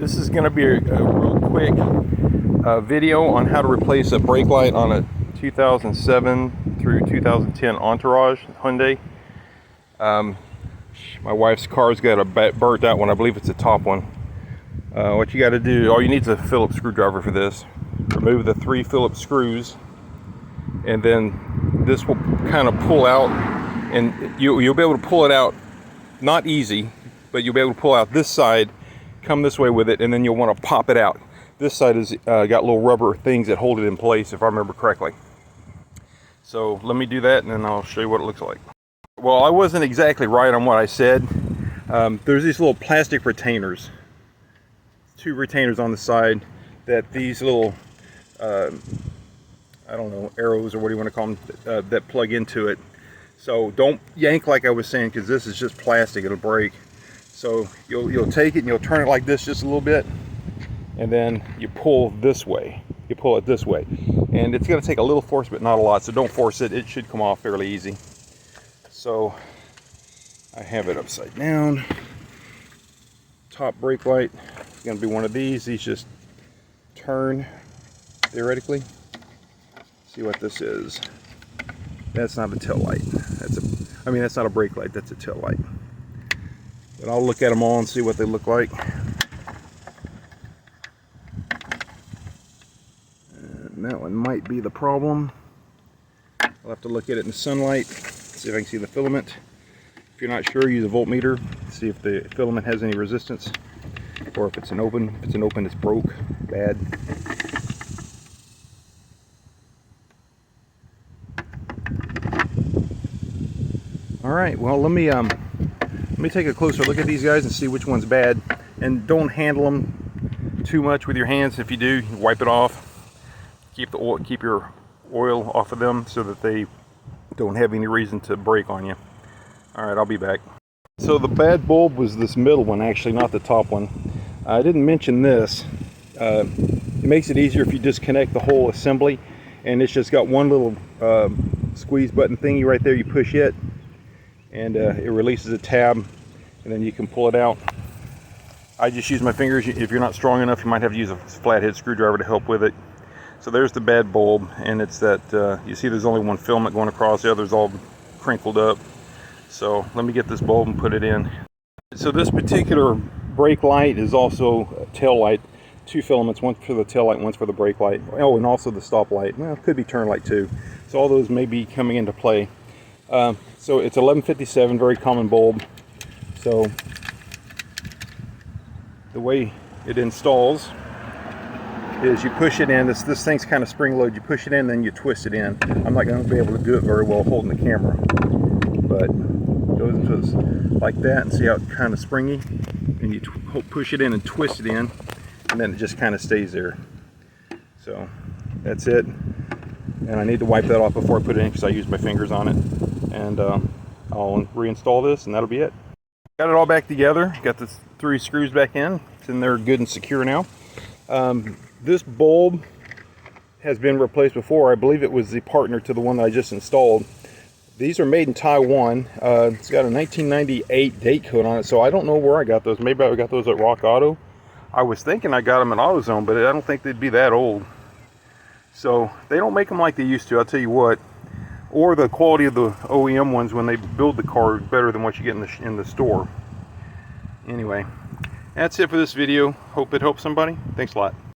This is going to be a real quick video on how to replace a brake light on a 2007 through 2010 Entourage Hyundai. My wife's car's got a burnt out one. I believe it's the top one. What you got to do, all you need is a Phillips screwdriver for this. Remove the 3 Phillips screws, and then this will kind of pull out, and you'll be able to pull it out. Not easy, but you'll be able to pull out this side, come this way with it, and then you'll want to pop it out. This side has got little rubber things that hold it in place, if I remember correctly. So let me do that, and then I'll show you what it looks like. Well, I wasn't exactly right on what I said. There's these little plastic retainers, 2 retainers on the side, that these little I don't know, arrows or what do you want to call them, that plug into it. So don't yank like I was saying, because this is just plastic, it'll break. So you'll take it and you'll turn it like this just a little bit, and then you pull this way. You pull it this way, and it's going to take a little force, but not a lot. So don't force it. It should come off fairly easy. So I have it upside down. Top brake light is going to be one of these. These just turn theoretically. See what this is. That's not a tail light. That's not a brake light. That's a tail light. But I'll look at them all and see what they look like. And that one might be the problem. I'll have to look at it in the sunlight, see if I can see the filament. If you're not sure, use a voltmeter, see if the filament has any resistance, or if it's an open. If it's an open, it's broke, bad. All right, well, let me take a closer look at these guys and see which one's bad. And don't handle them too much with your hands. If you do, wipe it off. Keep your oil off of them so that they don't have any reason to break on you. All right, I'll be back. So the bad bulb was this middle one, actually, not the top one. I didn't mention this. It makes it easier if you disconnect the whole assembly, and it's just got one little squeeze button thingy right there. You push it, and it releases a tab, and then you can pull it out. I just use my fingers. If you're not strong enough, you might have to use a flathead screwdriver to help with it. So there's the bad bulb, and it's that, you see there's only one filament going across, the other's all crinkled up. So let me get this bulb and put it in. So this particular brake light is also a tail light. 2 filaments, one for the tail light, one's for the brake light. Oh, and also the stop light. Well, it could be turn light too. So all those may be coming into play. So it's 1157, very common bulb. So the way it installs is you push it in. This thing's kind of spring loaded. You push it in, then you twist it in. I'm not going to be able to do it very well holding the camera, but it goes into like that, and see how it's kind of springy, and you push it in and twist it in, and then it just kind of stays there. So that's it. And I need to wipe that off before I put it in, because I used my fingers on it. And I'll reinstall this, and that'll be it. Got it all back together. Got the 3 screws back in. It's in there good and secure now. This bulb has been replaced before. I believe it was the partner to the one that I just installed. These are made in Taiwan. It's got a 1998 date code on it, so I don't know where I got those. Maybe I got those at Rock Auto. I was thinking I got them at AutoZone, but I don't think they'd be that old. So they don't make them like they used to, I'll tell you what. Or the quality of the OEM ones when they build the car is better than what you get in the store. Anyway, that's it for this video. Hope it helps somebody. Thanks a lot.